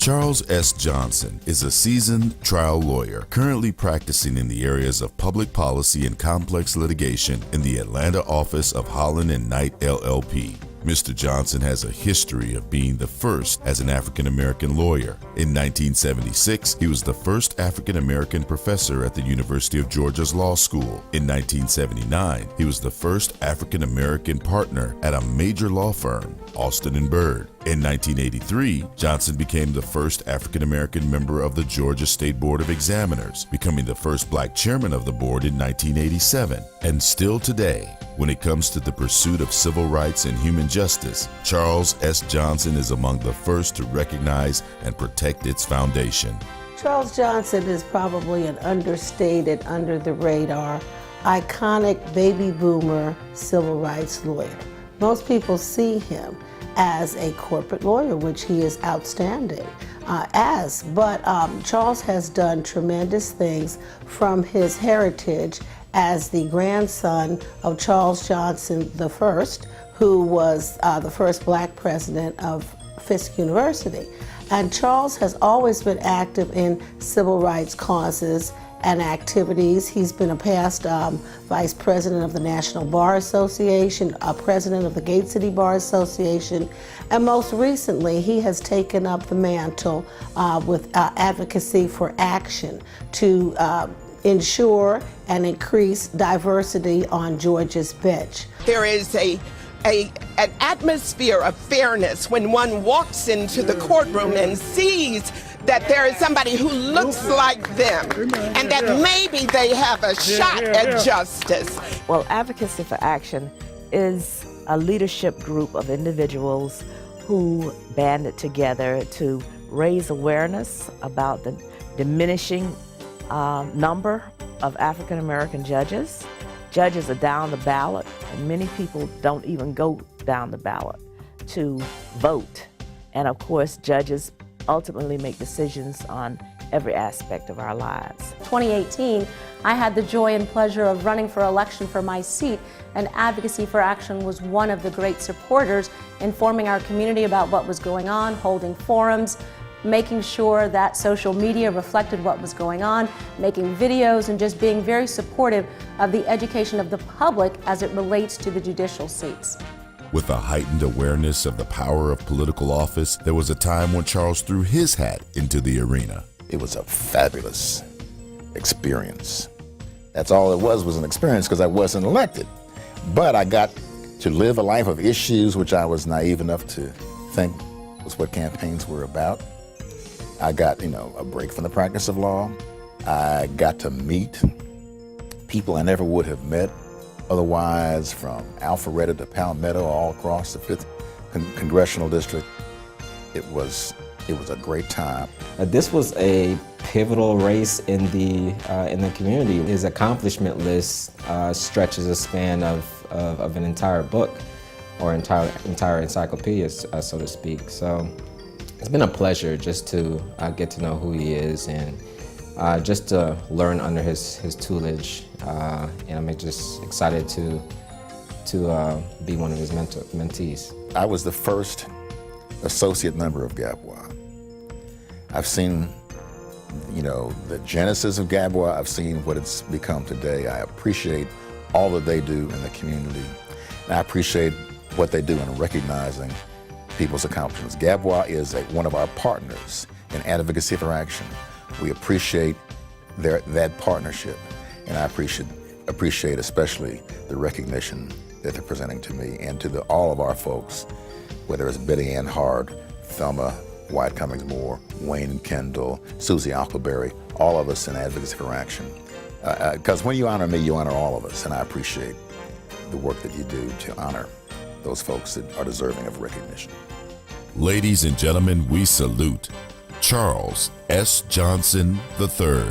Charles S. Johnson is a seasoned trial lawyer currently practicing in the areas of public policy and complex litigation in the Atlanta office of Holland and Knight LLP. Mr. Johnson has a history of being the first as an African-American lawyer. In 1976, he was the first African-American professor at the University of Georgia's Law School. In 1979, he was the first African-American partner at a major law firm, Alston & Bird. In 1983, Johnson became the first African-American member of the Georgia State Board of Examiners, becoming the first black chairman of the board in 1987. And still today, when it comes to the pursuit of civil rights and human justice, Charles S. Johnson is among the first to recognize and protect its foundation. Charles Johnson is probably an understated, under-the-radar, iconic baby boomer civil rights lawyer. Most people see him as a corporate lawyer, which he is outstanding but Charles has done tremendous things from his heritage as the grandson of Charles Johnson I, who was the first black president of Fisk University. And Charles has always been active in civil rights causes and activities. He's been a past vice president of the National Bar Association, a president of the Gate City Bar Association, and most recently he has taken up the mantle with advocacy for action to ensure and increase diversity on Georgia's bench. There is an atmosphere of fairness when one walks into the courtroom and sees that there is somebody who looks like them and that maybe they have a shot at justice. Well, Advocacy for Action is a leadership group of individuals who banded together to raise awareness about the diminishing number of African American judges. Judges are down the ballot, and many people don't even go down the ballot to vote. And of course, judges ultimately make decisions on every aspect of our lives. 2018, I had the joy and pleasure of running for election for my seat, and Advocacy for Action was one of the great supporters, informing our community about what was going on, holding forums, making sure that social media reflected what was going on, making videos, and just being very supportive of the education of the public as it relates to the judicial seats. With a heightened awareness of the power of political office, there was a time when Charles threw his hat into the arena. It was a fabulous experience. That's all it was an experience, because I wasn't elected. But I got to live a life of issues which I was naive enough to think was what campaigns were about. I got, a break from the practice of law. I got to meet people I never would have met otherwise, from Alpharetta to Palmetto, all across the 5th Congressional District. It was a great time. This was a pivotal race in the community. His accomplishment list stretches a span of an entire book, or entire encyclopedia, so to speak. So it's been a pleasure just to get to know who he is, and just to learn under his tutelage, and I'm just excited to be one of his mentees. I was the first associate member of GABWA. I've seen, the genesis of GABWA. I've seen what it's become today. I appreciate all that they do in the community, and I appreciate what they do in recognizing people's accomplishments. GABWA is one of our partners in Advocacy for Action. We appreciate that partnership, and I appreciate especially the recognition that they're presenting to me and to all of our folks, whether it's Betty Ann Hart, Thelma White Cummings Moore, Wayne Kendall, Susie Alcalberry, all of us in Advocacy for Action. Because when you honor me, you honor all of us, and I appreciate the work that you do to honor those folks that are deserving of recognition. Ladies and gentlemen, we salute Charles S. Johnson III.